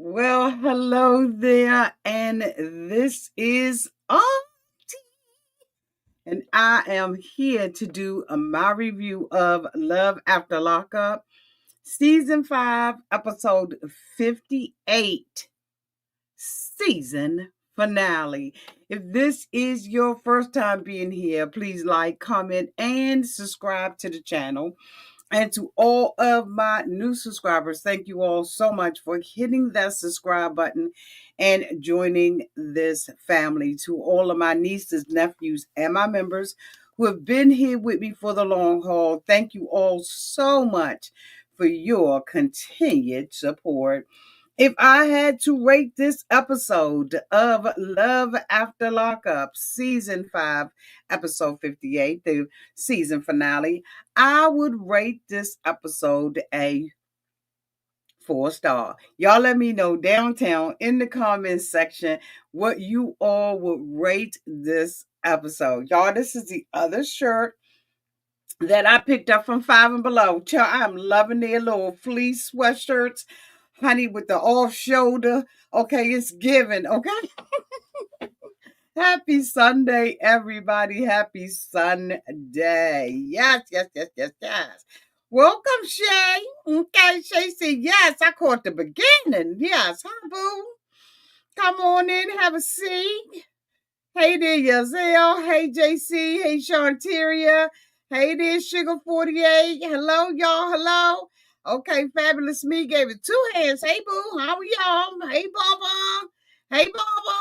Well, hello there, and this is Auntie, and I am here to do my review of Love After Lockup, Season 5, Episode 58, Season Finale. If this is your first time being here, please like, comment, and subscribe to the channel. And to all of my new subscribers, thank you all so much for hitting that subscribe button and joining this family. To all of my nieces, nephews, and my members who have been here with me for the long haul, thank you all so much for your continued support. If I had to rate this episode of Love After Lockup, Season 5, Episode 58, the season finale, I would rate this episode a 4 star. Y'all let me know downtown in the comments section what you all would rate this episode. Y'all, this is the other shirt that I picked up from Five and Below. Child, I'm loving their little fleece sweatshirts, honey, with the off shoulder. Okay, it's giving. Okay. Happy Sunday, everybody. Happy Sunday. Yes, yes, yes, yes, yes. Welcome, Shay. Okay, Shay said, yes, I caught the beginning. Yes, hi, boo. Come on in, have a seat. Hey there, Yazelle. Hey, JC. Hey, Shanteria. Hey there, Sugar 48. Hello, y'all. Hello. Okay, Fabulous Me gave it 2 hands. Hey, boo. How are y'all? Hey, Baba. Hey, Baba.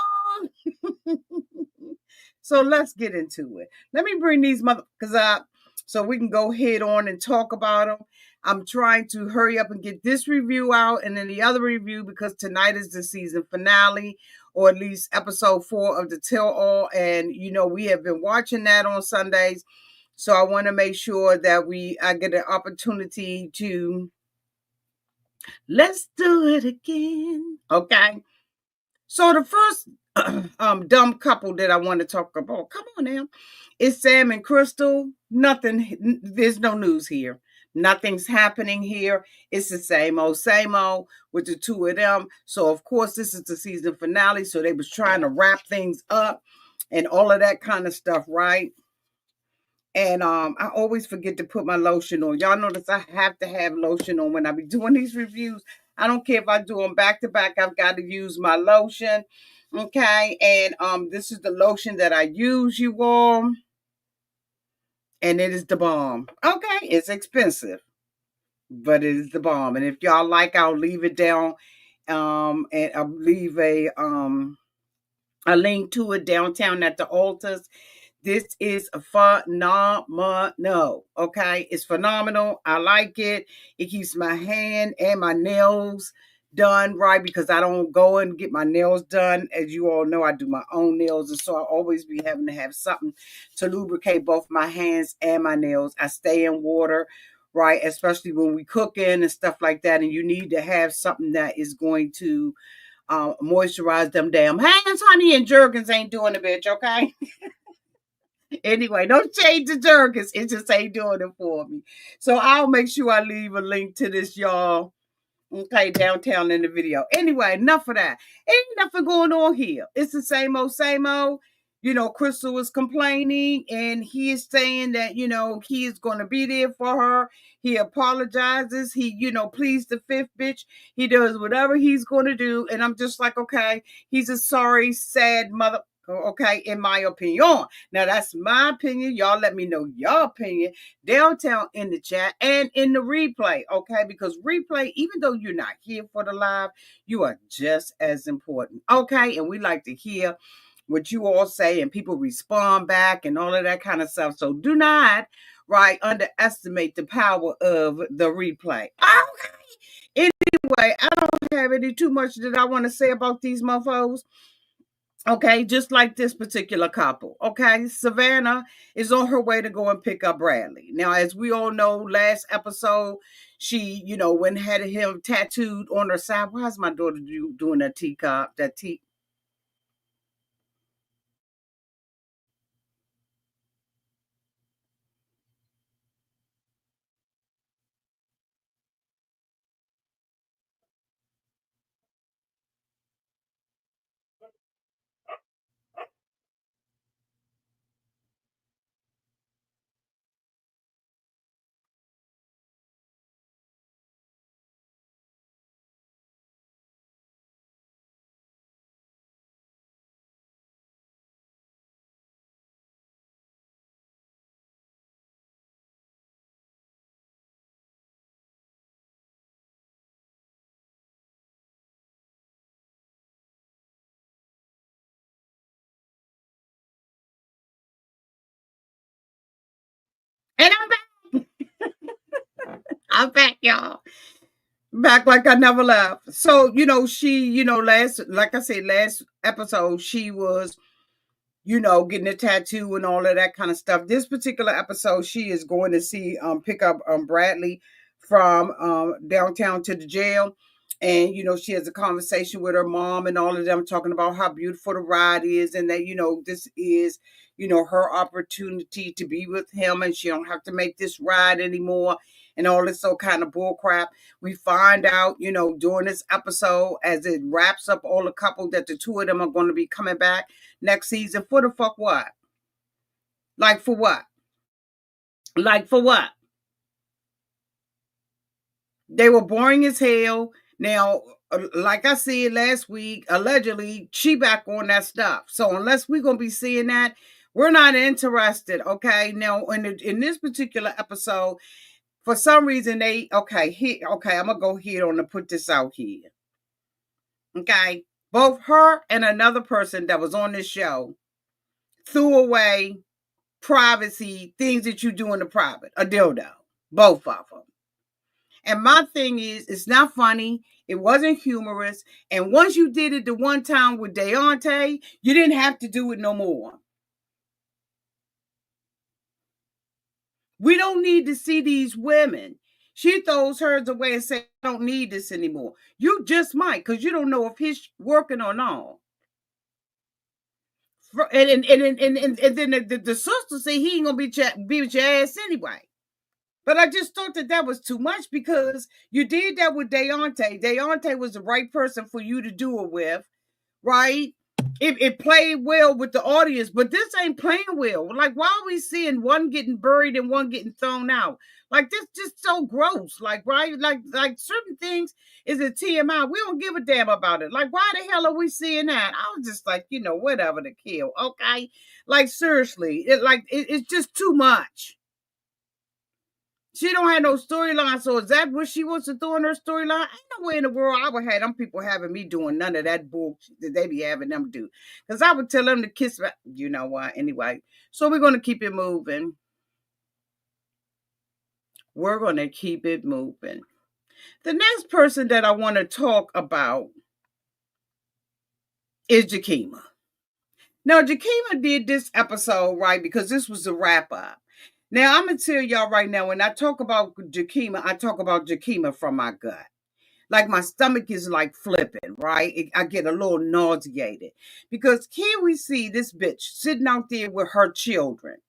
So let's get into it. Let me bring these motherfuckers up so we can go head on and talk about them. I'm trying to hurry up and get this review out and then the other review because tonight is the season finale, or at least episode 4 of the Tell All. And we have been watching that on Sundays. So I want to make sure that I get an opportunity to let's do it again. Okay. So the first dumb couple that I want to talk about, come on now, is Sam and Krystal. Nothing, there's no news here. Nothing's happening here. It's the same old with the two of them. So of course this is the season finale. So they was trying to wrap things up and all of that kind of stuff, right? And I always forget to put my lotion on. Y'all notice I have to have lotion on when I be doing these reviews. I don't care if I do them back to back. I've got to use my lotion. Okay, and this is the lotion that I use, you all, and it is the bomb. Okay, it's expensive, but it is the bomb. And if y'all like, I'll leave it down, and I'll leave a link to it downtown at the altars. This is phenomenal. Okay, it's phenomenal. I like it. It keeps my hand and my nails done right because I don't go and get my nails done. As you all know, I do my own nails, and so I always be having to have something to lubricate both my hands and my nails. I stay in water, right, especially when we cooking and stuff like that, and you need to have something that is going to moisturize them damn hands, honey, and jerkins ain't doing the bitch, okay? Anyway, don't change the jerkins. It just ain't doing it for me. So I'll make sure I leave a link to this, y'all. Okay, downtown in the video. Anyway, enough of that. Ain't nothing going on here. It's the same old, same old. Krystal is complaining and he is saying that, he is going to be there for her. He apologizes. He, pleads the fifth bitch. He does whatever he's going to do. And I'm just like, okay, he's a sorry, sad mother. Okay, in my opinion. Now, that's my opinion. Y'all let me know your opinion downtown in the chat and in the replay, okay? Because replay, even though you're not here for the live, you are just as important, okay? And we like to hear what you all say and people respond back and all of that kind of stuff. So do not, right, underestimate the power of the replay. Okay. Anyway, I don't have any too much that I want to say about these mofos. Okay, just like this particular couple. Okay, Savannah is on her way to go and pick up Bradley. Now, as we all know, last episode, she, went and had him tattooed on her side. Why is my daughter doing that teacup? That tea? I'm back, y'all. Back like I never left. So, she, like I said, last episode, she was, getting a tattoo and all of that kind of stuff. This particular episode, she is going to see, pick up Bradley from downtown to the jail. And, she has a conversation with her mom and all of them talking about how beautiful the ride is and that, this is, her opportunity to be with him and she don't have to make this ride anymore and all this so kind of bull crap. We find out, during this episode, as it wraps up all the couple, that the two of them are going to be coming back next season. For the fuck what? Like for what? Like for what? They were boring as hell. Now, like I said last week, allegedly, she back on that stuff. So unless we're going to be seeing that, we're not interested, okay? Now, in this particular episode, for some reason, I'm going to go ahead on and put this out here. Okay? Both her and another person that was on this show threw away privacy, things that you do in the private, a dildo, both of them. And my thing is, it's not funny. It wasn't humorous. And once you did it the one time with Auntie, you didn't have to do it no more. We don't need to see these women. She throws hers away and says, I don't need this anymore. You just might, because you don't know if he's working or not. And then the sister say he ain't going to be with your ass anyway. But I just thought that was too much because you did that with Auntie. Auntie was the right person for you to do it with, right? It played well with the audience, but this ain't playing well. Like, why are we seeing one getting buried and one getting thrown out? Like, this just so gross. Like, right? Like certain things is a TMI. We don't give a damn about it. Like, why the hell are we seeing that? I was just like, whatever to kill. Okay. Like, seriously, it's just too much. She don't have no storyline, so is that what she wants to throw in her storyline? Ain't no way in the world I would have them people having me doing none of that bullshit that they be having them do. Because I would tell them to kiss me. You know what? Anyway, so we're going to keep it moving. We're going to keep it moving. The next person that I want to talk about is Jakemma. Now, Jakemma did this episode, right, because this was a wrap-up. Now, I'm going to tell y'all right now, when I talk about Jakemma, I talk about Jakemma from my gut. Like my stomach is like flipping, right? I get a little nauseated. Because here we see this bitch sitting out there with her children.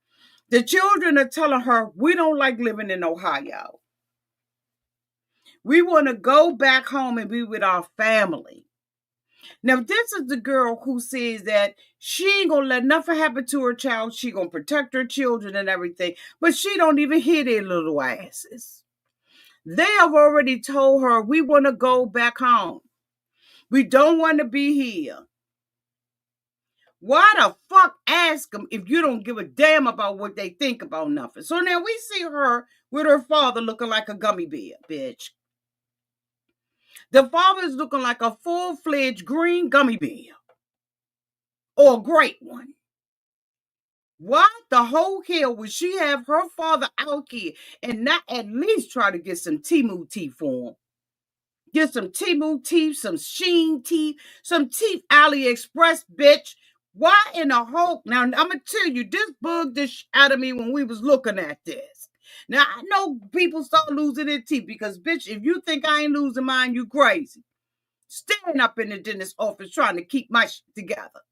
The children are telling her, we don't like living in Ohio. We want to go back home and be with our family. Now, this is the girl who says that she ain't gonna let nothing happen to her child. She gonna protect her children and everything, but she don't even hear their little asses. They have already told her, we want to go back home. We don't want to be here. Why the fuck ask them if you don't give a damn about what they think about nothing? So now we see her with her father looking like a gummy bear, bitch. The father is looking like a full-fledged green gummy bear. Or a great one. Why the whole hell would she have her father out here and not at least try to get some Temu teeth for him? Get some Temu teeth, some Sheen teeth, some teeth AliExpress, bitch. Why in the whole... Now, I'm going to tell you, this bugged the shit out of me when we was looking at this. Now, I know people start losing their teeth because, bitch, if you think I ain't losing mine, you crazy. Standing up in the dentist's office trying to keep my shit together.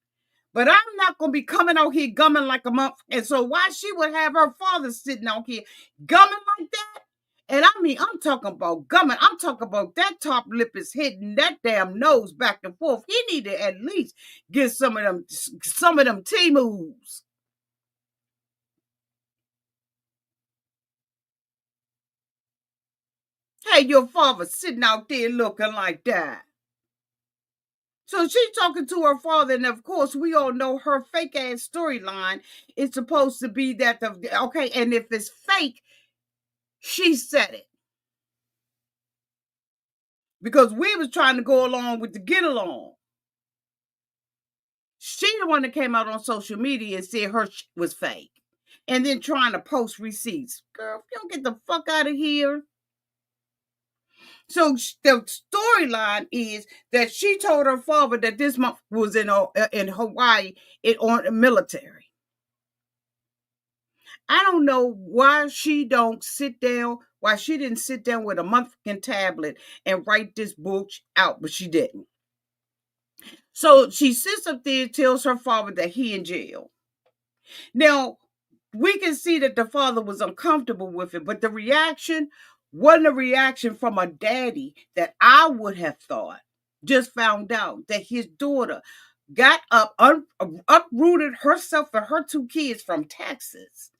But I'm not going to be coming out here gumming like a month. And so why she would have her father sitting out here gumming like that? And I mean, I'm talking about gumming. I'm talking about that top lip is hitting that damn nose back and forth. He need to at least get some of them T-moves. Hey, your father sitting out there looking like that. So she's talking to her father, and of course, we all know her fake ass storyline is supposed to be that okay, and if it's fake, she said it. Because we was trying to go along with the get along. She the one that came out on social media and said her was fake. And then trying to post receipts. Girl, if you don't get the fuck out of here. So the storyline is that she told her father that this month was in Hawaii on the military. I don't know why she don't sit down, why she didn't sit down with a motherfucking tablet and write this book out, but she didn't. So she sits up there and tells her father that he in jail. Now, we can see that the father was uncomfortable with it, but the reaction wasn't a reaction from a daddy that I would have thought just found out that his daughter got up, uprooted herself and her two kids from Texas,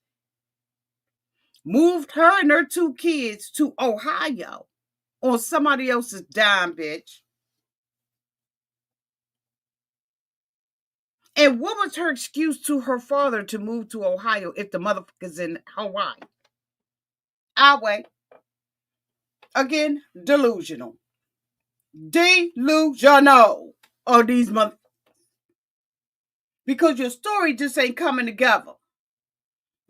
moved her and her two kids to Ohio on somebody else's dime, bitch. And what was her excuse to her father to move to Ohio if the motherfucker's in Hawaii? I'll wait. Again, delusional. Delusional on these mother, because your story just ain't coming together.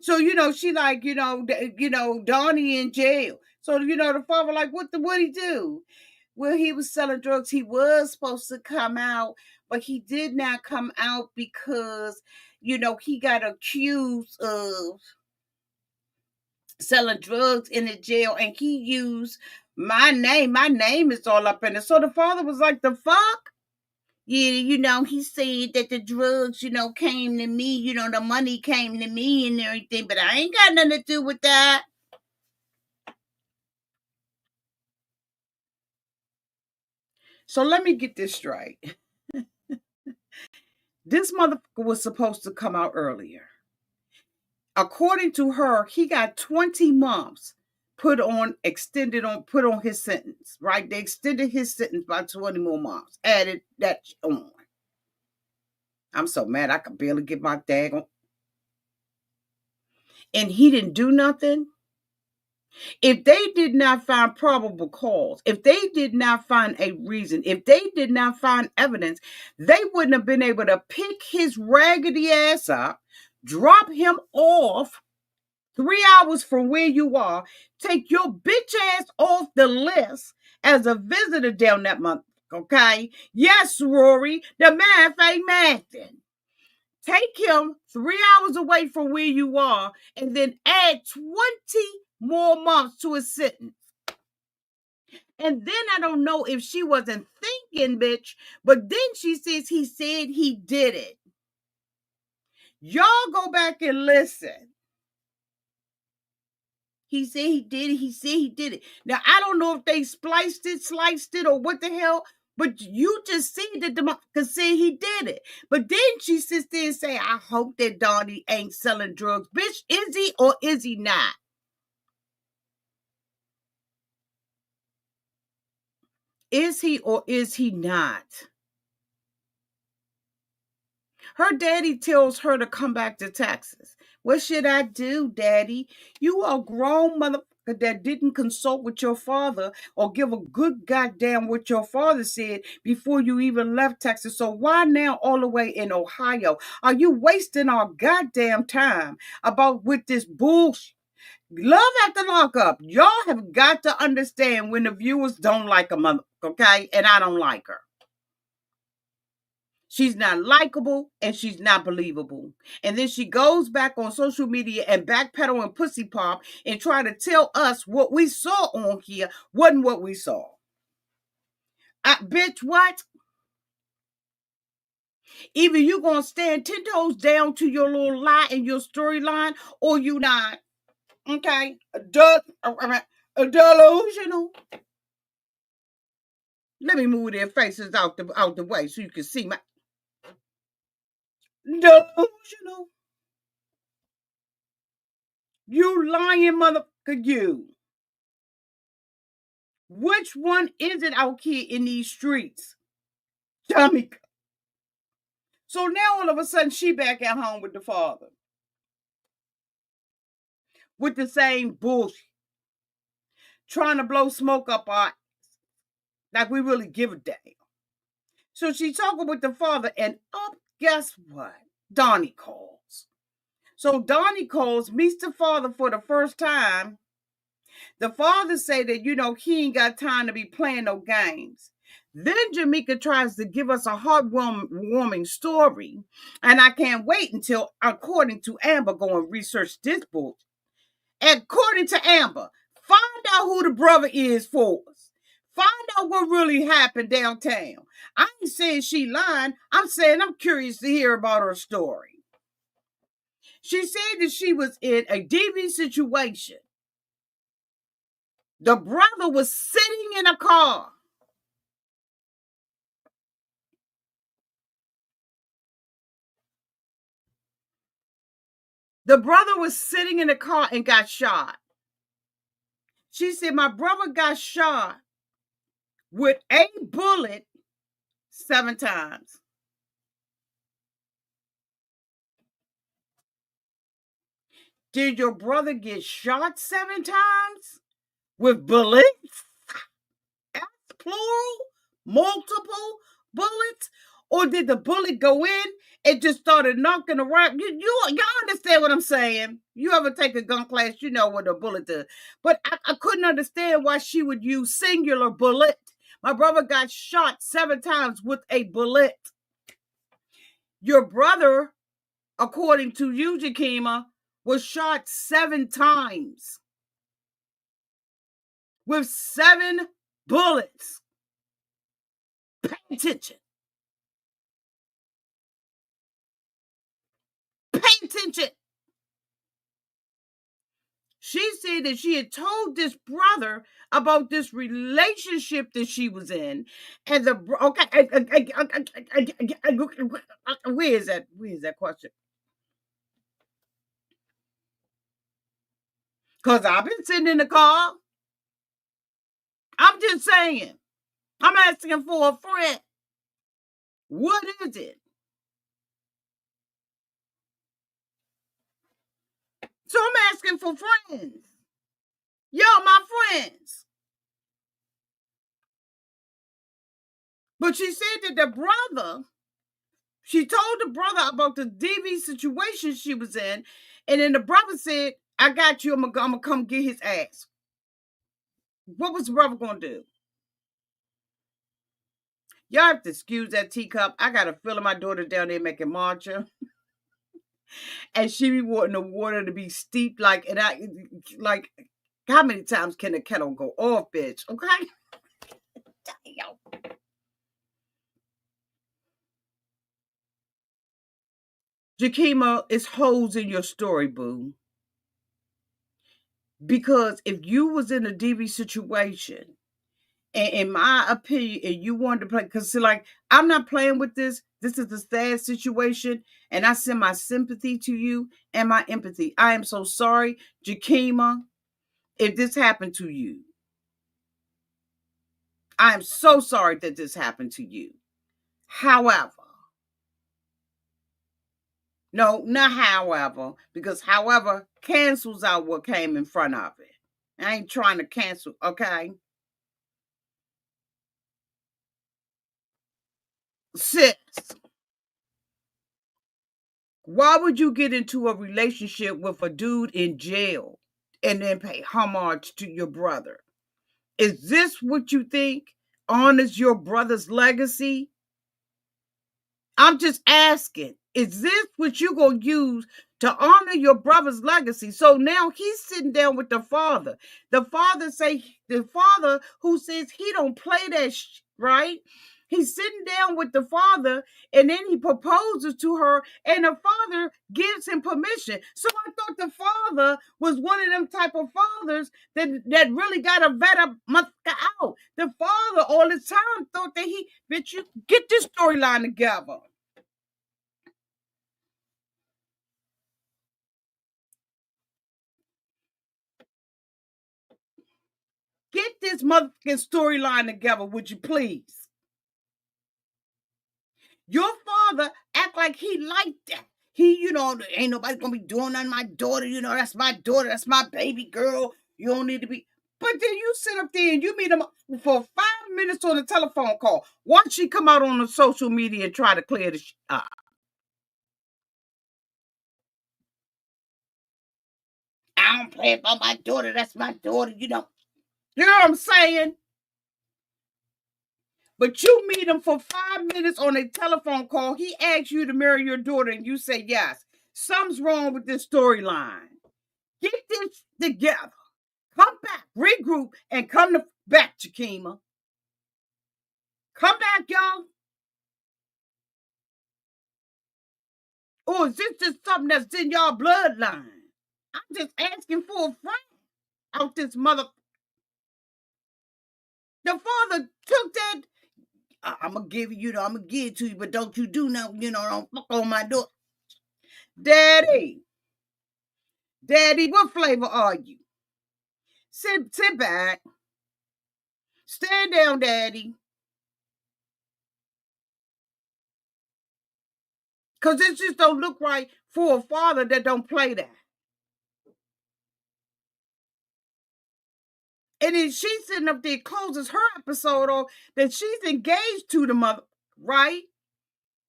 So she like Donnie in jail. So the father like what he do? Well, he was selling drugs. He was supposed to come out, but he did not come out because he got accused of selling drugs in the jail, and he used my name. My name is all up in it. So the father was like, the fuck? Yeah, he said that the drugs, came to me, the money came to me and everything, but I ain't got nothing to do with that. So let me get this straight. This motherfucker was supposed to come out earlier. According to her, he got 20 months put on his sentence, right? They extended his sentence by 20 more months, added that on. I'm so mad I could barely get my daggone. And he didn't do nothing. If they did not find probable cause, if they did not find a reason, if they did not find evidence, they wouldn't have been able to pick his raggedy ass up, drop him off 3 hours from where you are, take your bitch ass off the list as a visitor down that month. Okay? Yes, Rory, the math ain't mathing. Take him 3 hours away from where you are and then add 20 more months to his sentence. And then I don't know if she wasn't thinking, bitch, but then she says he said he did it. Y'all go back and listen. He said he did it. He said he did it. Now, I don't know if they spliced it, sliced it, or what the hell, but you just see that the motherfucker said he did it. But then she sits there and say, I hope that Donnie ain't selling drugs. Bitch, is he or is he not? Is he or is he not? Her daddy tells her to come back to Texas. What should I do, daddy? You are a grown motherfucker that didn't consult with your father or give a good goddamn what your father said before you even left Texas. So why now all the way in Ohio? Are you wasting our goddamn time about with this bullshit? Love After Lockup. Y'all have got to understand when the viewers don't like a mother, okay? And I don't like her. She's not likable and she's not believable. And then she goes back on social media and backpedal and pussy pop and try to tell us what we saw on here wasn't what we saw. Bitch, what? Either you gonna stand 10 toes down to your little lie and your storyline, or you not. Okay? Delusional. Let me move their faces out the way so you can see my delusional. You lying motherfucker, you. Which one is it out here in these streets? Tommy. So now all of a sudden she back at home with the father. With the same bullshit. Trying to blow smoke up our like we really give a damn. So she talking with the father and guess what? Donnie calls. So Donnie calls, meets the father for the first time, The father say that, he ain't got time to be playing no games. Then Jamaica tries to give us a heartwarming story, and I can't wait until, according to Amber, go and research this book. According to Amber, find out who the brother is for us. Find out what really happened downtown. I ain't saying she lying. I'm saying I'm curious to hear about her story. She said that she was in a DV situation. The brother was sitting in a car. The brother was sitting in a car and got shot. She said, my brother got shot with a bullet 7 times. Did your brother get shot 7 times? With bullets? That's plural? Multiple bullets? Or did the bullet go in and just started knocking around? Y'all understand what I'm saying? You ever take a gun class, you know what a bullet does. But I couldn't understand why she would use singular bullet. My brother got shot 7 times with a bullet. Your brother, according to you, Jakemma, was shot 7 times with 7 bullets. Pay attention. Pay attention. She said that she had told this brother about this relationship that she was in, and where is that? Where is that question? Because I've been sitting in the car. I'm just saying. I'm asking for a friend. What is it? So I'm asking for friends. Y'all my friends. But she said that the brother, she told the brother about the DV situation she was in, and then the brother said, I got you, I'm gonna come get his ass. What was the brother gonna do? Y'all have to excuse that teacup. I got a feeling my daughter down there making matcha. And she be wanting the water to be steeped like how many times can the kettle go off, bitch? Okay? Jakemma, it's holes in your story, boo. Because if you was in a DV situation, and in my opinion, and you wanted to play, because like I'm not playing with this. This is a sad situation, and I send my sympathy to you and my empathy. I am so sorry, Jakemma, if this happened to you. I am so sorry that this happened to you. However, no, not however, because however cancels out what came in front of it. I ain't trying to cancel, okay? Sis, why would you get into a relationship with a dude in jail and then pay homage to your brother? Is this what you think honors your brother's legacy? I'm just asking, is this what you going to use to honor your brother's legacy? So now he's sitting down with the father. The father who says he don't play that right? He's sitting down with the father, and then he proposes to her, and the father gives him permission. So I thought the father was one of them type of fathers that really got a better motherfucker out. The father all the time thought that bitch, you get this storyline together. Get this motherfucking storyline together, would you please? Your father act like he liked that. Ain't nobody gonna be doing nothing. My daughter, that's my daughter, that's my baby girl. You don't need to be. But then you sit up there and you meet him for 5 minutes on a telephone call. Once she come out on the social media and try to clear the up. I don't play about my daughter. That's my daughter. You know what I'm saying? But you meet him for 5 minutes on a telephone call. He asks you to marry your daughter, and you say yes. Something's wrong with this storyline. Get this together. Come back, regroup, and come back, Jakemma. Come back, y'all. Or is this just something that's in y'all bloodline? I'm just asking for a friend out this mother. The father took that. I'm gonna give you, I'm gonna give it to you, but don't you do nothing, don't fuck on my door. Daddy, what flavor are you? Sit back. Stand down, Daddy. Because it just don't look right for a father that don't play that. And then she's sitting up there, closes her episode off that she's engaged to the mother, right?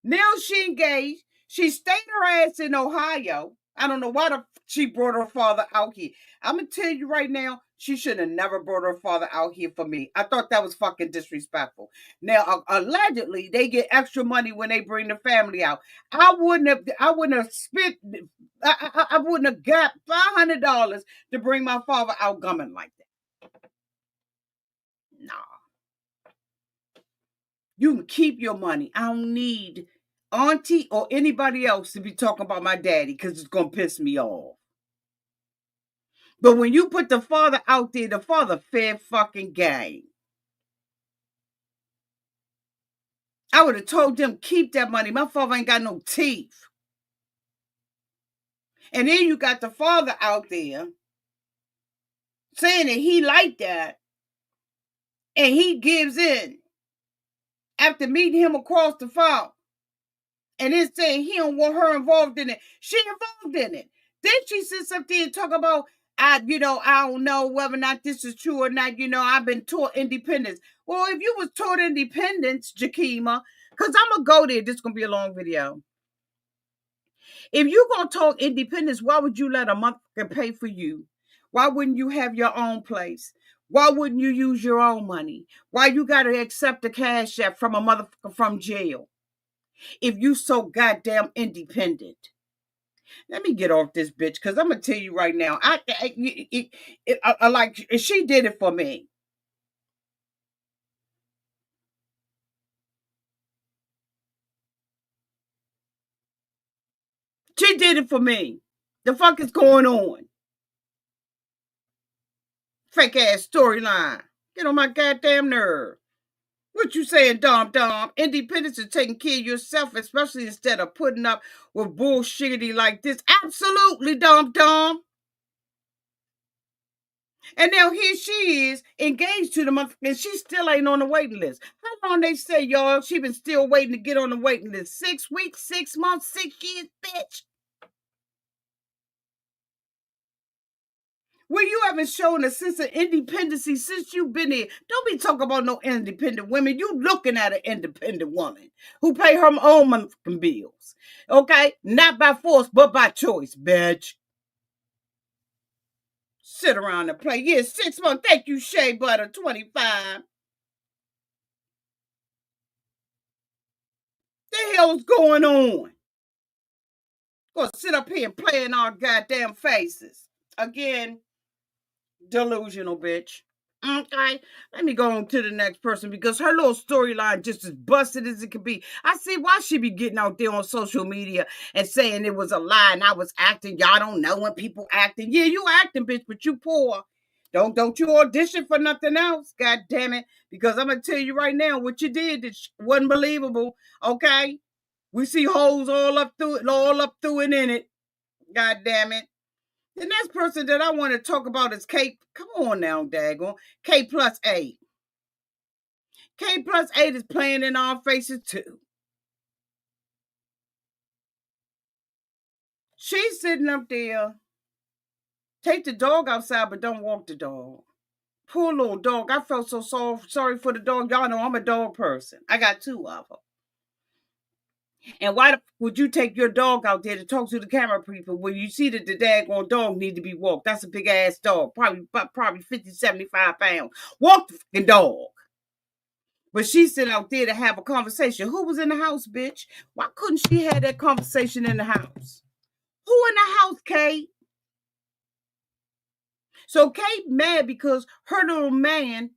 Now she engaged. She stayed her ass in Ohio. I don't know why she brought her father out here. I'm going to tell you right now, she should have never brought her father out here for me. I thought that was fucking disrespectful. Now, allegedly, they get extra money when they bring the family out. I wouldn't have spent, I wouldn't have got $500 to bring my father out gumming like that. Nah. You can keep your money. I don't need Auntie or anybody else to be talking about my daddy because it's going to piss me off. But when you put the father out there, the father fair fucking game. I would have told them, keep that money. My father ain't got no teeth. And then you got the father out there saying that he like that. And he gives in after meeting him across the phone. And then saying he don't want her involved in it. She involved in it. Then she sits up there and talk about, I don't know whether or not this is true or not. I've been taught independence. Well, if you was taught independence, Jakemma, because I'm going to go there. This is going to be a long video. If you're going to talk independence, why would you let a motherfucker pay for you? Why wouldn't you have your own place? Why wouldn't you use your own money? Why you got to accept a cash app from a motherfucker from jail? If you so goddamn independent. Let me get off this bitch because I'm gonna tell you right now. I like she did it for me. She did it for me. The fuck is going on? Fake ass storyline. Get on my goddamn nerve. What you saying, Dom? Independence is taking care of yourself, especially instead of putting up with bullshitty like this. Absolutely, Dom. And now here she is, engaged to the month, and she still ain't on the waiting list. How long they say, y'all, she been still waiting to get on the waiting list? 6 weeks, 6 months, 6 years, bitch? Well, you haven't shown a sense of independency since you've been here. Don't be talking about no independent women. You looking at an independent woman who pay her own monthly bills. Okay? Not by force, but by choice, bitch. Sit around and play. Yeah, 6 months. Thank you, Shea Butter, 25. The hell's going on? Gonna sit up here and play in our goddamn faces. Again, delusional bitch. Okay, let me go on to the next person because her little storyline just as busted as it could be. I see why she be getting out there on social media and saying it was a lie and I was acting. Y'all don't know when people acting. Yeah, you acting, bitch, but you poor. Don't you audition for nothing else, god damn it. Because I'm gonna tell you right now, what you did wasn't believable. Okay, we see holes all up through it, in it. God damn it. The next person that I want to talk about is K. Come on now, daggone. K plus 8. K plus 8 is playing in our faces too. She's sitting up there. Take the dog outside, but don't walk the dog. Poor little dog. I felt so sorry for the dog. Y'all know I'm a dog person. I got 2 of them. And why would you take your dog out there to talk to the camera people when you see that the daggone dog need to be walked? That's a big ass dog, probably 50, 75 pounds. Walk the fucking dog. But she sit out there to have a conversation. Who was in the house, bitch? Why couldn't she have that conversation in the house? Who in the house, Kate? So Kate mad because her little man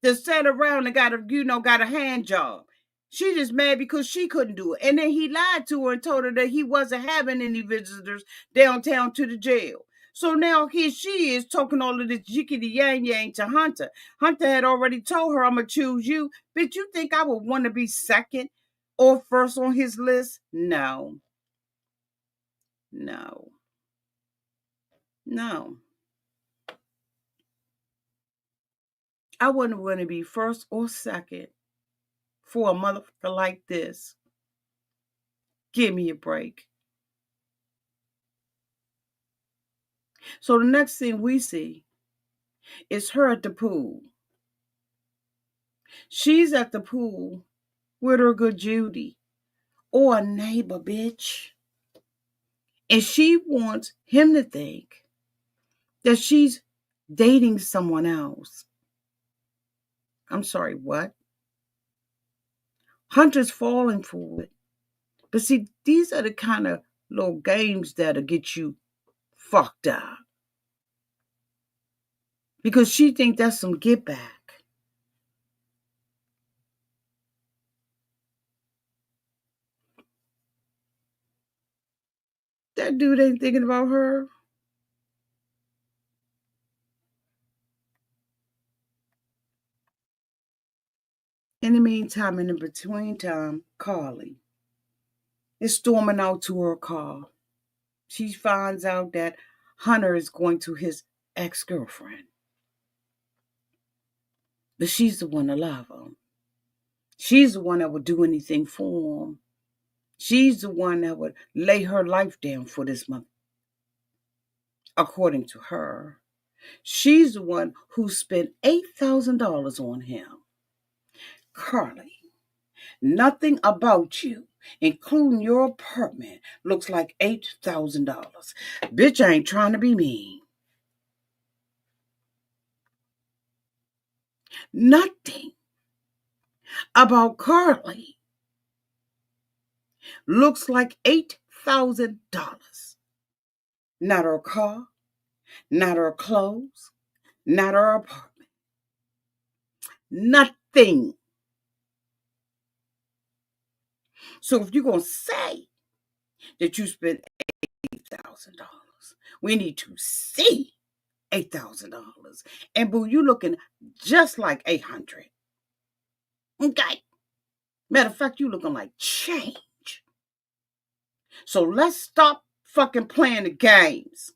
that sat around and got a hand job. She just mad because she couldn't do it. And then he lied to her and told her that he wasn't having any visitors downtown to the jail. So now here she is talking all of this jickety yang yang to Hunter. Hunter had already told her, I'm going to choose you. Bitch, you think I would want to be second or first on his list? No. No. No. I wouldn't want to be first or second for a motherfucker like this. Give me a break. So the next thing we see is her at the pool. She's at the pool with her good Judy or a neighbor, bitch. And she wants him to think that she's dating someone else. I'm sorry, what? Hunter's falling for it. But see, these are the kind of little games that'll get you fucked up. Because she thinks that's some get back. That dude ain't thinking about her. In the meantime, in the between time, Kaliegh is storming out to her car. She finds out that Hunter is going to his ex-girlfriend. But she's the one that love him. She's the one that would do anything for him. She's the one that would lay her life down for this mother. According to her, she's the one who spent $8,000 on him. Kaliegh, nothing about you, including your apartment, looks like $8,000. Bitch, I ain't trying to be mean. Nothing about Kaliegh looks like $8,000. Not her car, not her clothes, not her apartment. Nothing. So if you're going to say that you spent $8,000, we need to see $8,000. And boo, you looking just like 800. Okay. Matter of fact, you looking like change. So let's stop fucking playing the games.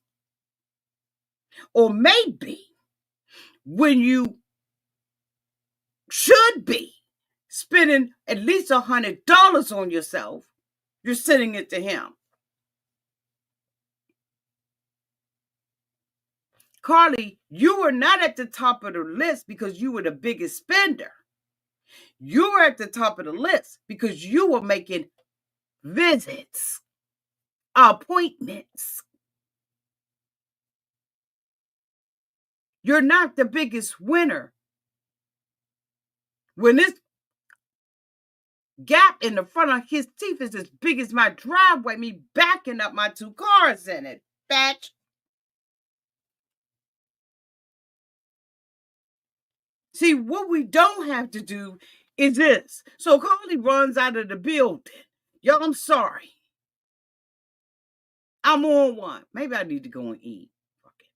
Or maybe when you should be spending at least $100 on yourself, you're sending it to him. Kaliegh, you were not at the top of the list because you were the biggest spender. You were at the top of the list because you were making visits, appointments. You're not the biggest winner. When this gap in the front of his teeth is as big as my driveway, me backing up my two cars in it, bitch. See, what we don't have to do is this. So Kaliegh runs out of the building. Yo, I'm sorry. I'm on one. Maybe I need to go and eat. Fuck it.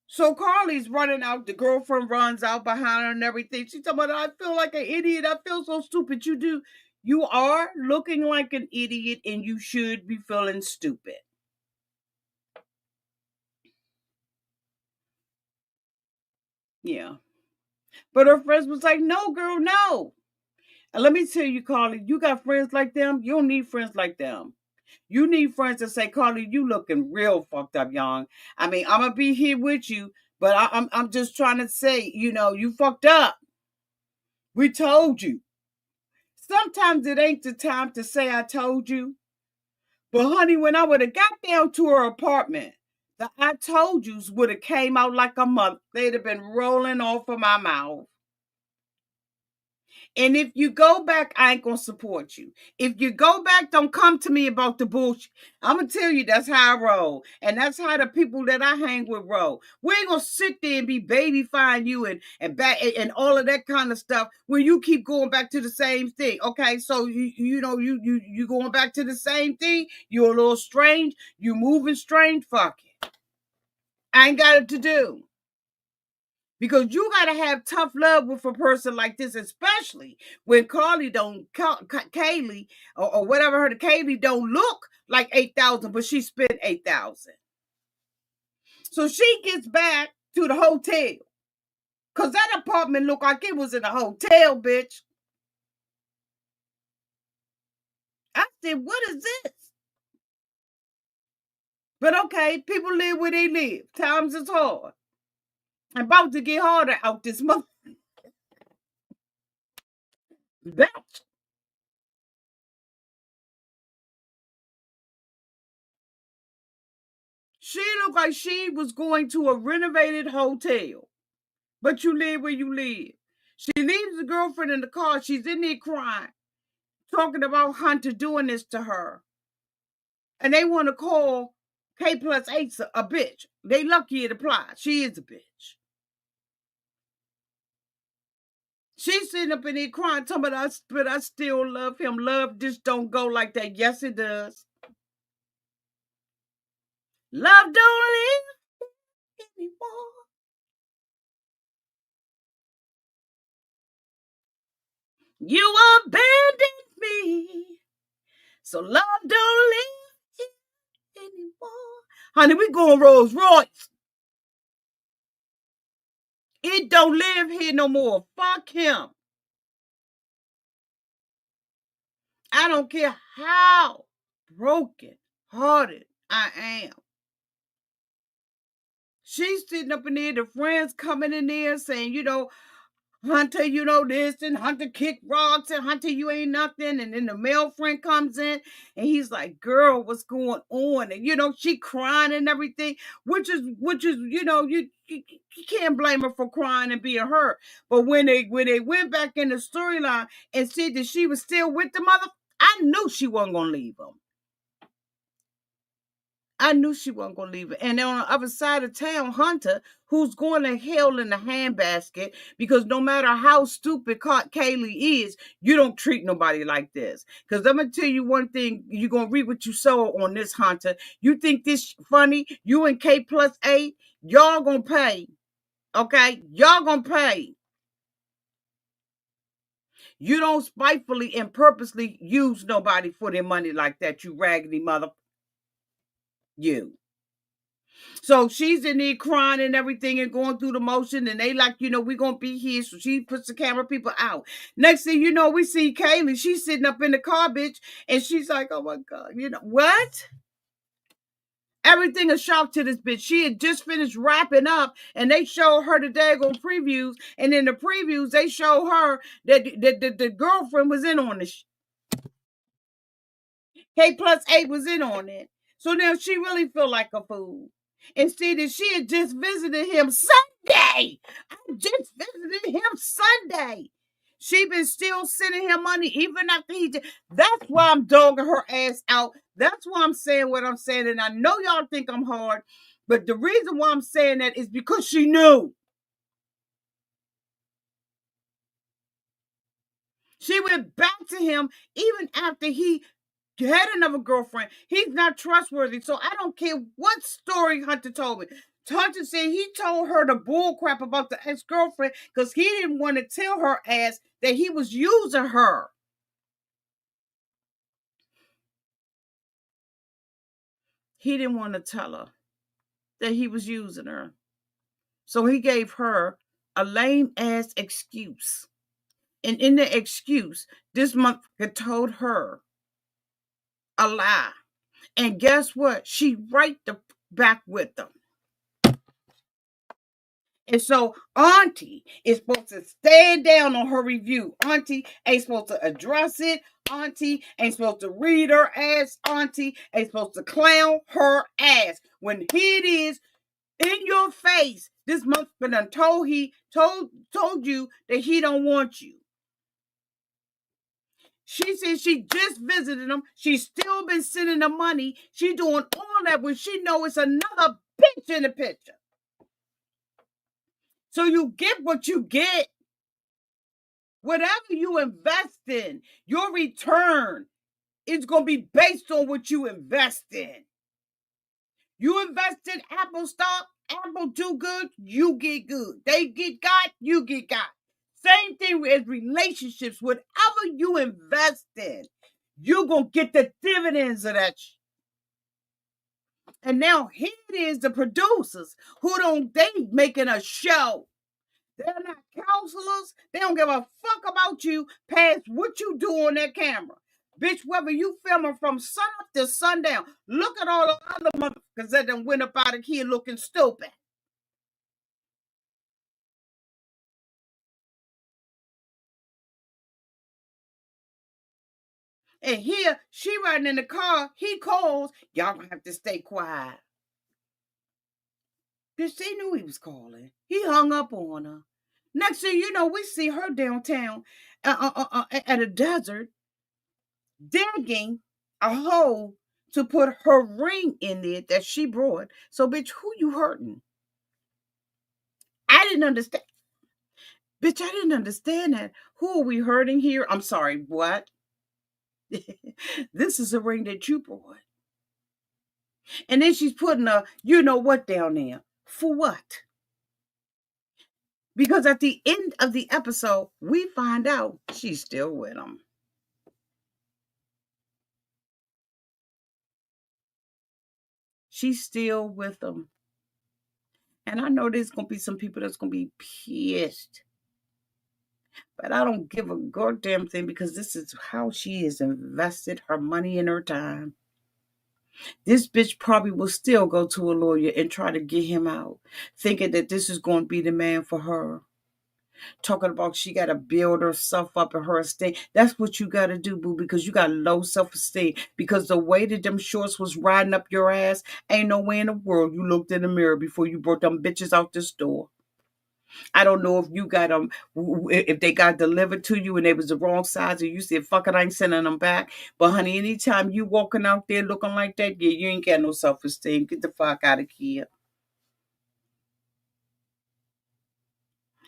So Kaligh's running out. The girlfriend runs out behind her and everything. She's talking about, I feel like an idiot. I feel so stupid. You do. You are looking like an idiot and you should be feeling stupid. Yeah. But her friends was like, no, girl, no. And let me tell you, Kaliegh, you got friends like them. You don't need friends like them. You need friends that say, Kaliegh, you looking real fucked up, young. I mean, I'm gonna be here with you, but I'm just trying to say, you fucked up. We told you. Sometimes it ain't the time to say I told you. But honey, when I would have got down to her apartment, the I told yous would have came out like a mother. They'd have been rolling off of my mouth. And if you go back, I ain't gonna support you. If you go back, don't come to me about the bullshit. I'm gonna tell you that's how I roll. And that's how the people that I hang with roll. We ain't gonna sit there and be babyfying you and back and all of that kind of stuff when you keep going back to the same thing. Okay, so you going back to the same thing, you're a little strange, you moving strange, fuck it. I ain't got it to do. Because you gotta have tough love with a person like this, especially when Kaliegh or whatever her Kaliegh don't look like 8,000, but she spent 8,000. So she gets back to the hotel. Cause that apartment looked like it was in a hotel, bitch. I said, what is this? But okay, people live where they live. Times is hard. About to get harder out this month. That she looked like she was going to a renovated hotel. But you live where you live. She leaves the girlfriend in the car. She's in there crying, talking about Hunter doing this to her. And they want to call K plus 8 a bitch. They lucky it applies. She is a bitch. She's sitting up in there crying, talking about us, but I still love him. Love just don't go like that. Yes, it does. Love don't live anymore. You abandoned me. So love don't live anymore. Honey, we going Rolls Royce. It don't live here no more. Fuck him. I don't care how broken hearted I am. She's sitting up in there, the friends coming in there saying, Hunter, this, and Hunter kick rocks, and Hunter, you ain't nothing. And then the male friend comes in, and he's like, "Girl, what's going on?" And she crying and everything, which is, you can't blame her for crying and being hurt. But when they went back in the storyline and said that she was still with the mother, I knew she wasn't gonna leave him. I knew she wasn't going to leave it. And then on the other side of town, Hunter, who's going to hell in the handbasket, because no matter how stupid Kaliegh is, you don't treat nobody like this. Because I'm going to tell you one thing, you're going to read what you saw on this, Hunter. You think this funny? You and K plus 8, y'all going to pay. Okay? Y'all going to pay. You don't spitefully and purposely use nobody for their money like that, you raggedy mother. You. So she's in there crying and everything and going through the motion, and they like, we're going to be here. So she puts the camera people out. Next thing you know, we see Kaliegh. She's sitting up in the car, bitch, and she's like, oh my God, what? Everything a shock to this bitch. She had just finished wrapping up, and they show her the daggone previews, and in the previews, they show her that the girlfriend was in on this. K plus 8 was in on it. So now she really feel like a fool. Instead, that she had just visited him Sunday. I just visited him Sunday. She been still sending him money even after he did. That's why I'm dogging her ass out. That's why I'm saying what I'm saying. And I know y'all think I'm hard, but the reason why I'm saying that is because she knew. She went back to him even after he had another girlfriend. He's not trustworthy. So I don't care what story Hunter told me. Hunter said he told her the bull crap about the ex-girlfriend because he didn't want to tell her ass that he was using her. He didn't want to tell her that he was using her. So he gave her a lame ass excuse. And in the excuse, this month had told her a lie. And guess what? She right the back with them. And so Auntie is supposed to stand down on her review. Auntie ain't supposed to address it. Auntie ain't supposed to read her ass. Auntie ain't supposed to clown her ass. When it is in your face, this month done told you that he don't want you. She said she just visited him. She's still been sending the money. She doing all that when she know it's another bitch in the picture. So you get what you get. Whatever you invest in, your return is going to be based on what you invest in. You invest in Apple stock, Apple do good, you get good. They get got, you get got. Same thing with relationships. Whatever you invest in, you're going to get the dividends of that shit. And now here it is, the producers who they making a show. They're not counselors. They don't give a fuck about you past what you do on that camera. Bitch, whether you filming from sun up to sundown, look at all the other motherfuckers that done went up out of here looking stupid. And here, she riding in the car, he calls, y'all gonna have to stay quiet. Bitch, they knew he was calling. He hung up on her. Next thing you know, we see her downtown at a desert digging a hole to put her ring in it that she brought. So, bitch, who you hurting? I didn't understand. Bitch, I didn't understand that. Who are we hurting here? I'm sorry, what? This is a ring that you brought. And then she's putting a, you know what, down there. For what? Because at the end of the episode, we find out she's still with him. She's still with him. And I know there's going to be some people that's going to be pissed. But I don't give a goddamn thing because this is how she has invested her money and her time. This bitch probably will still go to a lawyer and try to get him out, thinking that this is going to be the man for her. Talking about she got to build herself up in her esteem. That's what you got to do, boo, because you got low self-esteem. Because the way that them shorts was riding up your ass, ain't no way in the world you looked in the mirror before you brought them bitches out this door. I don't know if you got them, if they got delivered to you and they was the wrong size, or you said, "Fuck it, I ain't sending them back." But honey, anytime you walking out there looking like that, yeah, you ain't got no self esteem. Get the fuck out of here.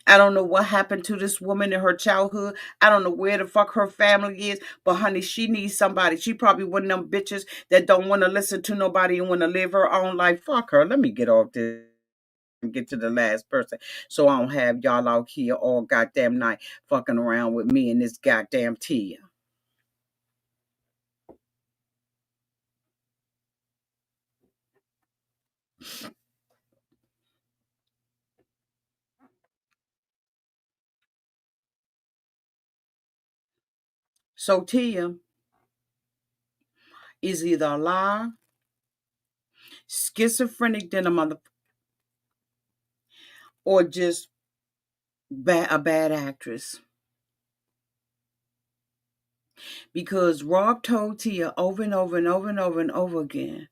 I don't know what happened to this woman in her childhood. I don't know where the fuck her family is. But honey, she needs somebody. She probably one of them bitches that don't want to listen to nobody and want to live her own life. Fuck her. Let me get off this and get to the last person so I don't have y'all out here all goddamn night fucking around with me and this goddamn Tia. So Tia is either a liar, schizophrenic than a mother, or just a bad actress. Because Rob told Tia over and over and over and over and over again.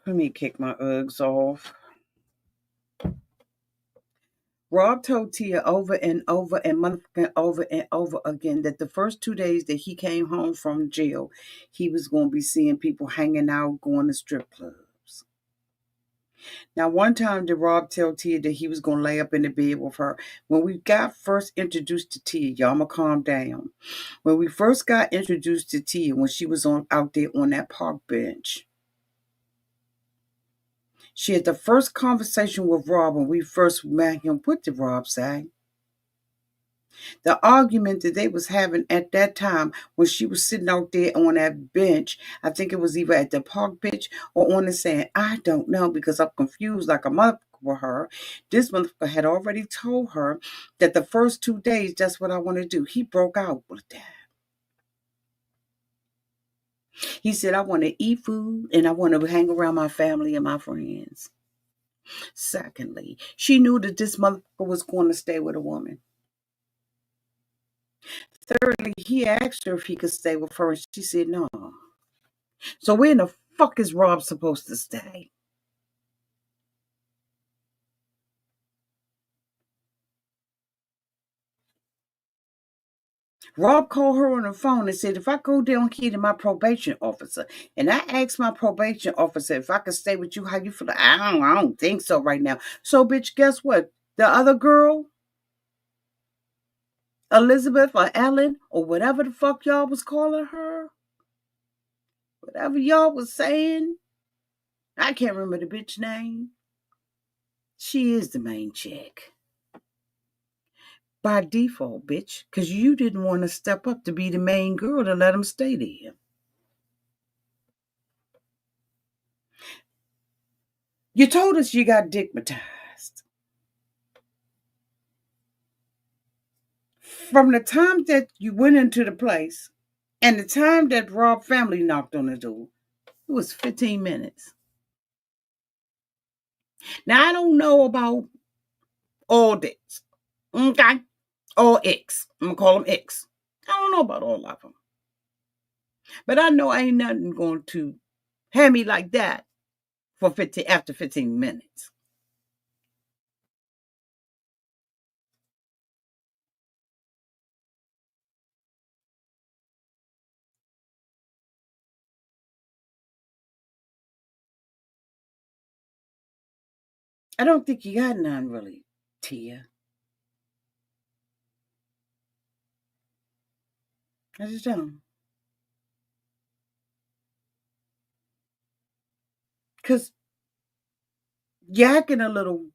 Let me kick my Uggs off. Rob told Tia over and over and motherfucking over and over again that the first 2 days that he came home from jail, he was going to be seeing people hanging out, going to strip clubs. Now, one time did Rob tell Tia that he was going to lay up in the bed with her. When we got first introduced to Tia, y'all, I'ma calm down. When we first got introduced to Tia, when she was out there on that park bench, she had the first conversation with Rob when we first met him. What did Rob say? The argument that they was having at that time when she was sitting out there on that bench, I think it was either at the park bench or on the sand. I don't know because I'm confused like a motherfucker with her. This motherfucker had already told her that the first 2 days, that's what I want to do. He broke out with that. He said, I want to eat food and I want to hang around my family and my friends. Secondly, she knew that this motherfucker was going to stay with a woman. Thirdly, he asked her if he could stay with her, and she said no. So where in the fuck is Rob supposed to stay? Rob called her on the phone and said, if I go down here to my probation officer and I ask my probation officer if I could stay with you, how you feel? I don't think so right now. So, bitch, guess what? The other girl, Elizabeth or Ellen or whatever the fuck y'all was calling her, whatever y'all was saying, I can't remember the bitch name. She is the main chick. By default, bitch, because you didn't want to step up to be the main girl to let him stay there. You told us you got digmatized. From the time that you went into the place and the time that Rob family knocked on the door, it was 15 minutes. Now, I don't know about all this, okay? All X. I'm going to call them X. I don't know about all of them. But I know ain't nothing going to have me like that for 15 after 15 minutes. I don't think you got none really, Tia. I just don't. Because you're acting a little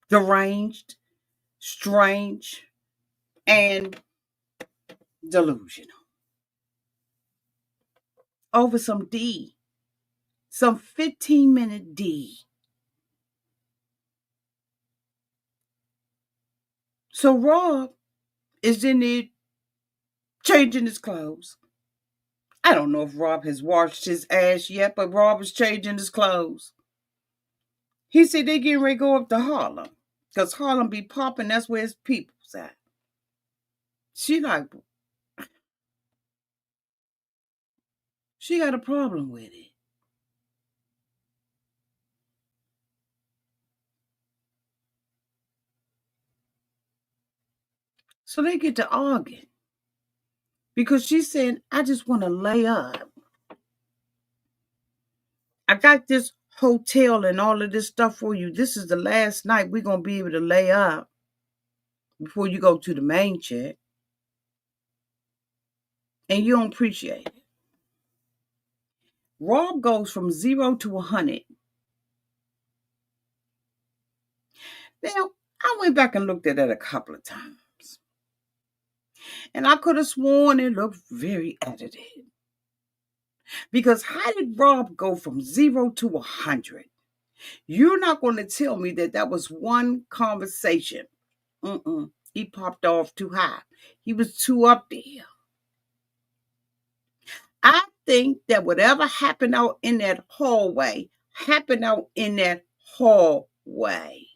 deranged, strange, and delusional over some D, some 15-minute D. So Rob is in there changing his clothes. I don't know if Rob has washed his ass yet, but Rob is changing his clothes. He said they getting ready to go up to Harlem. Because Harlem be popping, that's where his people's at. She like, she got a problem with it. So they get to arguing. Because she's saying, I just want to lay up. I got this hotel and all of this stuff for you. This is the last night we're going to be able to lay up before you go to the main check. And you don't appreciate it. Rob goes from 0 to 100. Now, I went back and looked at it a couple of times. And I could have sworn it looked very edited. Because how did Rob go from 0 to 100? You're not going to tell me that that was one conversation. He popped off too high. He was too up there. I think that whatever happened out in that hallway happened out in that hallway.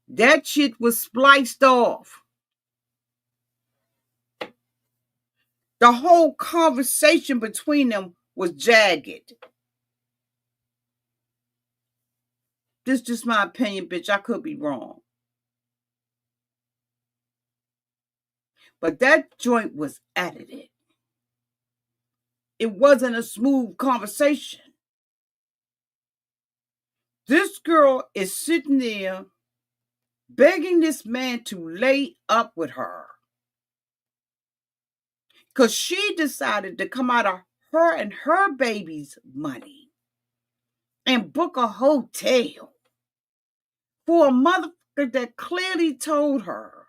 That shit was spliced off. The whole conversation between them was jagged. This is just my opinion, bitch. I could be wrong. But that joint was edited. It wasn't a smooth conversation. This girl is sitting there begging this man to lay up with her. Because she decided to come out of her and her baby's money and book a hotel for a motherfucker that clearly told her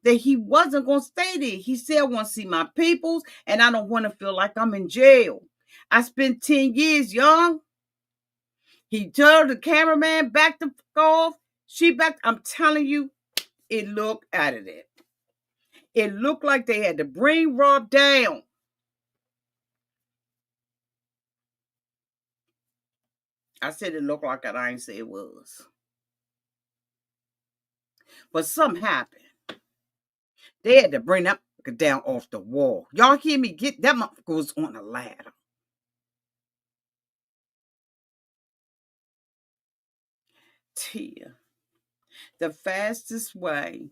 that he wasn't going to stay there. He said, I want to see my peoples and I don't want to feel like I'm in jail. I spent 10 years young. He told the cameraman back the fuck off. She back. I'm telling you, it looked out of it. It looked like they had to bring Rob down. I said it looked like it. I ain't say it was. But something happened. They had to bring that down off the wall. Y'all hear me? Get that motherfucker was on a ladder. Tia, the fastest way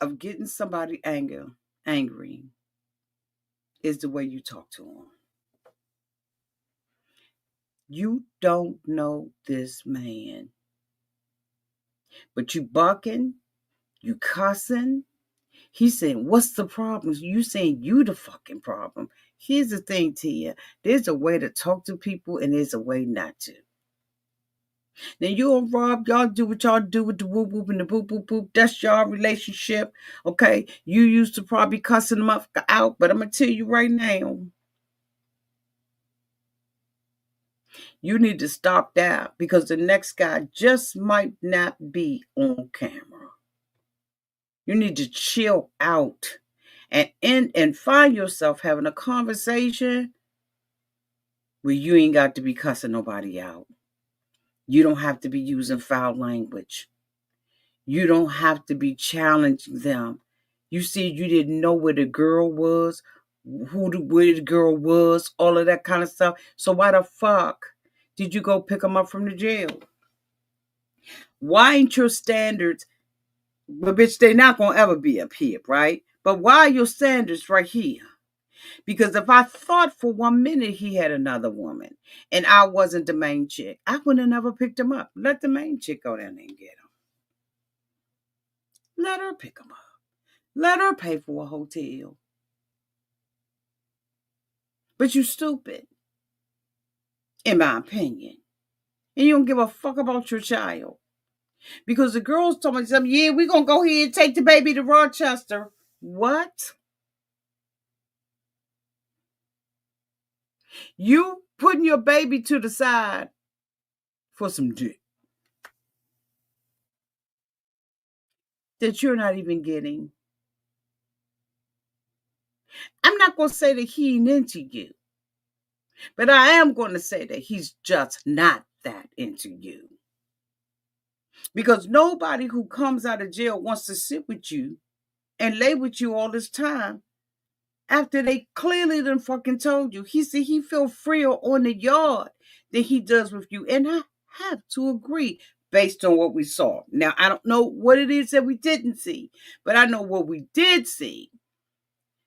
of getting somebody angry is the way you talk to them. You don't know this man, but you bucking, you cussing. He's saying, what's the problem? You saying you the fucking problem. Here's the thing, Tia. There's a way to talk to people and there's a way not to. Now you and Rob, y'all do what y'all do with the whoop whoop and the boop boop boop. That's y'all relationship. Okay. You used to probably cussing them out, but I'm gonna tell you right now. You need to stop that because the next guy just might not be on camera. You need to chill out and find yourself having a conversation where you ain't got to be cussing nobody out. You don't have to be using foul language. You don't have to be challenging them. You see, you didn't know where the girl was, where the girl was, all of that kind of stuff. So why the fuck did you go pick them up from the jail? Why ain't your standards? But bitch, they not gonna ever be up here, right? But why are your standards right here? Because if I thought for 1 minute he had another woman and I wasn't the main chick, I would have never picked him up. Let the main chick go down there and get him. Let her pick him up. Let her pay for a hotel. But you stupid, in my opinion. And you don't give a fuck about your child. Because the girls told me something, yeah, we're going to go ahead and take the baby to Rochester. What? You putting your baby to the side for some dick that you're not even getting. I'm not going to say that he ain't into you. But I am going to say that he's just not that into you. Because nobody who comes out of jail wants to sit with you and lay with you all this time after they clearly done fucking told you. He said he feel freer on the yard than he does with you. And I have to agree based on what we saw. Now, I don't know what it is that we didn't see, but I know what we did see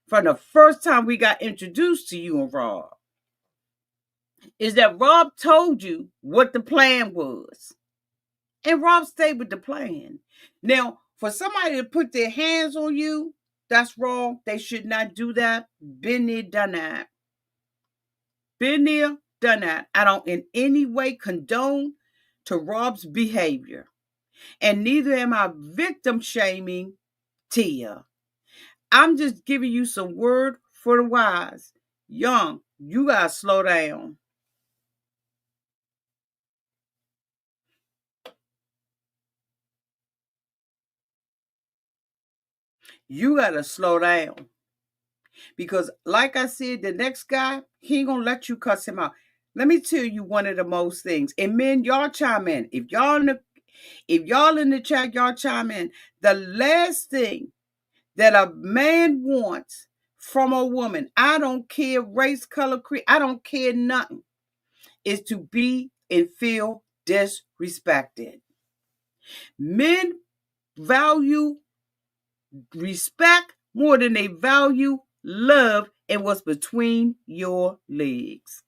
from the first time we got introduced to you and Rob is that Rob told you what the plan was. And Rob stayed with the plan. Now, for somebody to put their hands on you, that's wrong. They should not do that. Been there, done that. Been there, done that. I don't in any way condone to Rob's behavior. And neither am I victim shaming Tia. I'm just giving you some word for the wise. Young, you gotta slow down. You gotta slow down. Because like I said, the next guy, he ain't gonna let you cuss him out. Let me tell you one of the most things. And men, y'all chime in. If y'all in the chat, y'all chime in. The last thing that a man wants from a woman, I don't care race, color, creed, I don't care nothing, is to be and feel disrespected. Men value respect more than they value love and what's between your legs.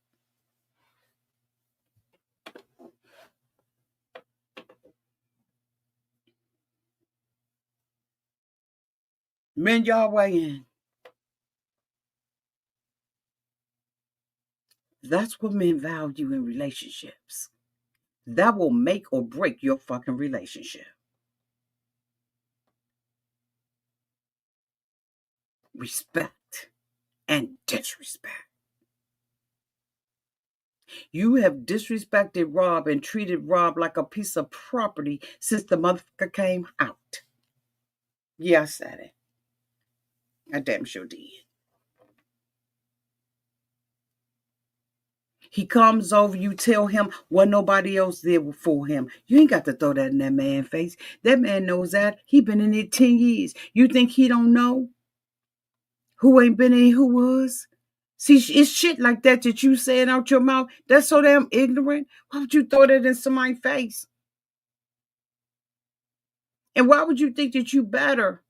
Men, y'all weigh in. That's what men value in relationships. That will make or break your fucking relationship. Respect and disrespect. You have disrespected Rob and treated Rob like a piece of property since the motherfucker came out. Yeah, I said it. I damn sure did. He comes over, you tell him what nobody else did for him. You ain't got to throw that in that man's face. That man knows that. He been in it 10 years. You think he don't know who ain't been in who was? See, it's shit like that that you saying out your mouth. That's so damn ignorant. Why would you throw that in somebody's face? And why would you think that you better?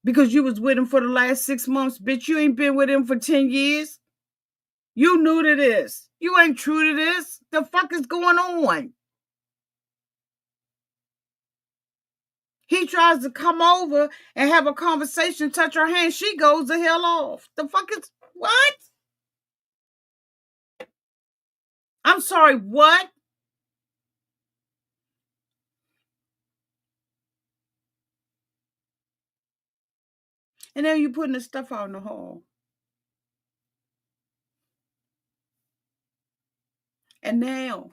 Because you was with him for the last 6 months. Bitch, you ain't been with him for 10 years. You new to this. You ain't true to this. The fuck is going on? He tries to come over and have a conversation, touch her hand. She goes the hell off. The fuck is what? I'm sorry, what? And then you putting the stuff out in the hall. And now,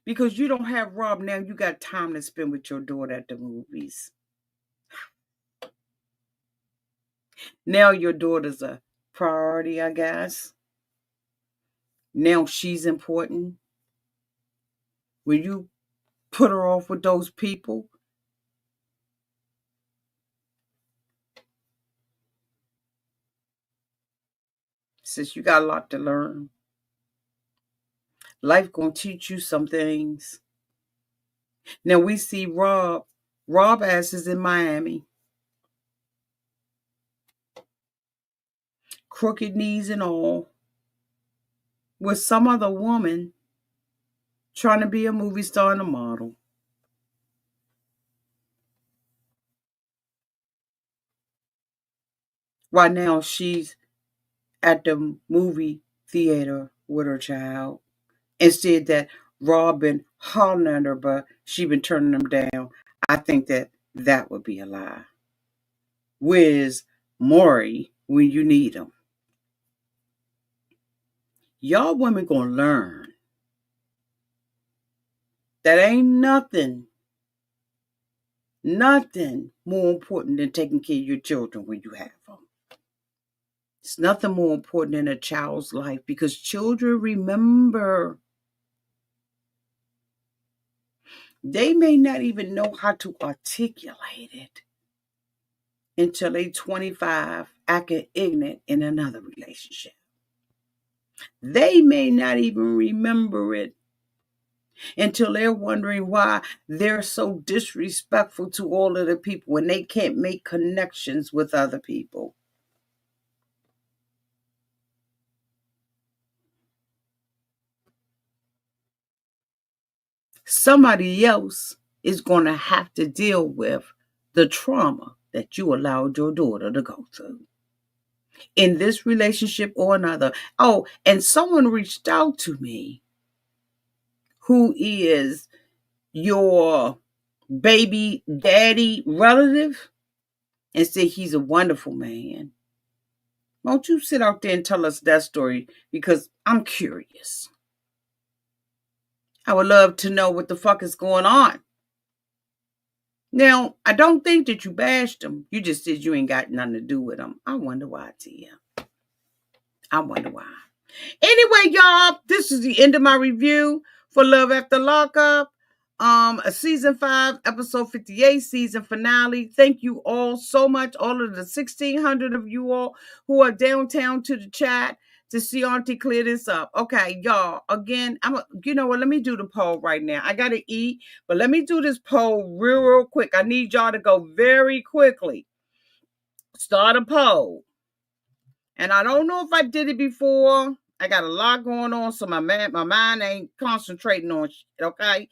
because you don't have Rob, now you got time to spend with your daughter at the movies. Now your daughter's a priority, I guess. Now she's important. When you put her off with those people, since you got a lot to learn, life gonna teach you some things. Now we see Rob. Rob ass is in Miami. Crooked knees and all. With some other woman trying to be a movie star and a model. Right now she's at the movie theater with her child. Instead that Rob been hollering at her, but she been turning him down. I think that would be a lie. Where's Maury when you need him? Y'all women gonna learn that ain't nothing more important than taking care of your children when you have them. It's nothing more important in a child's life because children remember. They may not even know how to articulate it until they 25, acting ignorant in another relationship. They may not even remember it until they're wondering why they're so disrespectful to all of the people when they can't make connections with other people. Somebody else is going to have to deal with the trauma that you allowed your daughter to go through in this relationship or another. Oh, and someone reached out to me who is your baby daddy relative and said he's a wonderful man. Won't you sit out there and tell us that story? Because I'm curious. I would love to know what the fuck is going on. Now, I don't think that you bashed him. You just said you ain't got nothing to do with him. I wonder why, Tia. I wonder why. Anyway, y'all, this is the end of my review for Love After Lockup. A season 5, episode 58, season finale. Thank you all so much, all of the 1,600 of you all who are downtown to the chat to see Auntie clear this up. Okay, y'all, again, you know what, let me do the poll right now. I gotta eat, but let me do this poll real quick. I need y'all to go very quickly. Start a poll. And I don't know if I did it before. I got a lot going on, so my mind ain't concentrating on shit, okay?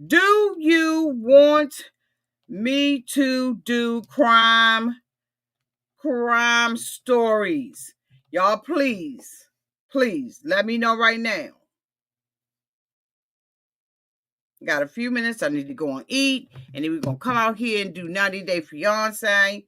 Do you want me to do crime stories? Y'all, please let me know right now. Got a few minutes. I need to go and eat, and then we're gonna come out here and do 90 Day Fiance.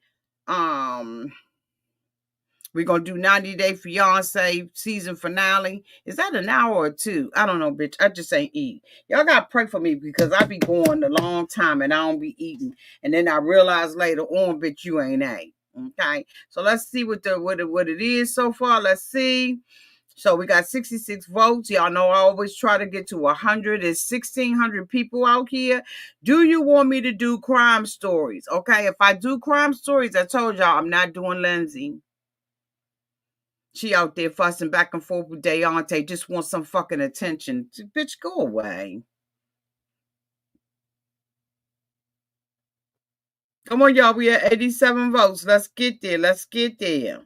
We're going to do 90 Day Fiance season finale. Is that an hour or two? I don't know, bitch. I just ain't eat. Y'all got to pray for me because I be going a long time and I don't be eating. And then I realize later on, bitch, you ain't ate. Okay? So let's see what it is so far. Let's see. So we got 66 votes. Y'all know I always try to get to 100. There's 1,600 people out here. Do you want me to do crime stories? Okay, if I do crime stories, I told y'all I'm not doing Lindsay. She out there fussing back and forth with Auntie, just wants some fucking attention. Bitch, go away. Come on, y'all. We at 87 votes. Let's get there. Let's get there.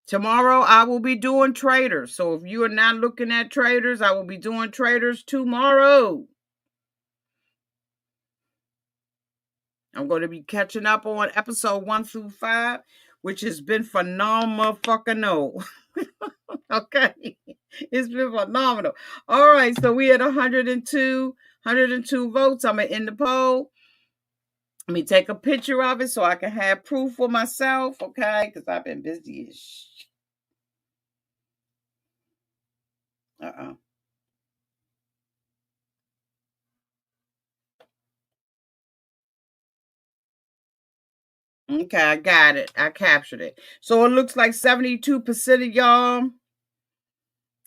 Tomorrow I will be doing traders. So if you are not looking at traders, I will be doing traders tomorrow. I'm going to be catching up on episode 1 through 5, which has been phenomenal. Okay. It's been phenomenal. All right. So we at 102 votes. I'm going to end the poll. Let me take a picture of it so I can have proof for myself. Okay. Because I've been busy as shit. Okay, I got it. I captured it. So it looks like 72% of y'all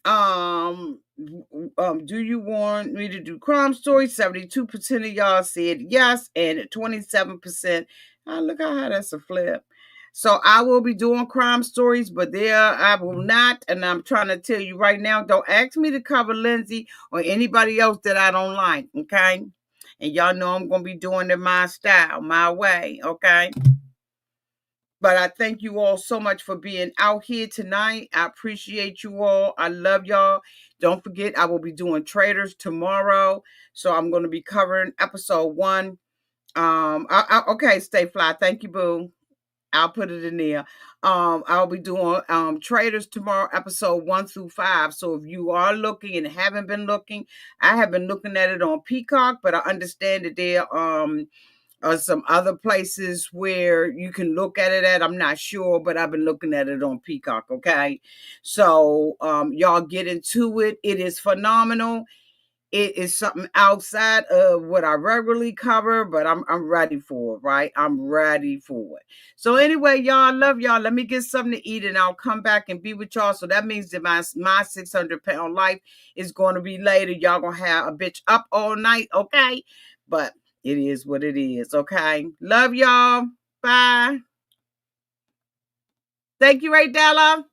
um do you want me to do crime stories? 72% of y'all said yes, and 27%. Look how that's a flip. So I will be doing crime stories, but there I will not. And I'm trying to tell you right now, don't ask me to cover Lindsay or anybody else that I don't like. Okay. And y'all know I'm gonna be doing it my style, my way. Okay. But I thank you all so much for being out here tonight. I appreciate you all. I love y'all. Don't forget, I will be doing traders tomorrow. So I'm going to be covering episode 1. Okay, stay fly. Thank you, boo. I'll put it in there. I'll be doing traders tomorrow, episode 1 through 5. So if you are looking and haven't been looking, I have been looking at it on Peacock, but I understand that there or some other places where you can look at it at. I'm not sure, but I've been looking at it on Peacock. Okay. So y'all get into it. It is phenomenal. It is something outside of what I regularly cover, but I'm ready for it, right? I'm ready for it. So anyway, y'all, I love y'all. Let me get something to eat and I'll come back and be with y'all. So that means that my 600-pound life is going to be later. Y'all going to have a bitch up all night, okay? But it is what it is, okay? Love y'all. Bye. Thank you, Ray Della.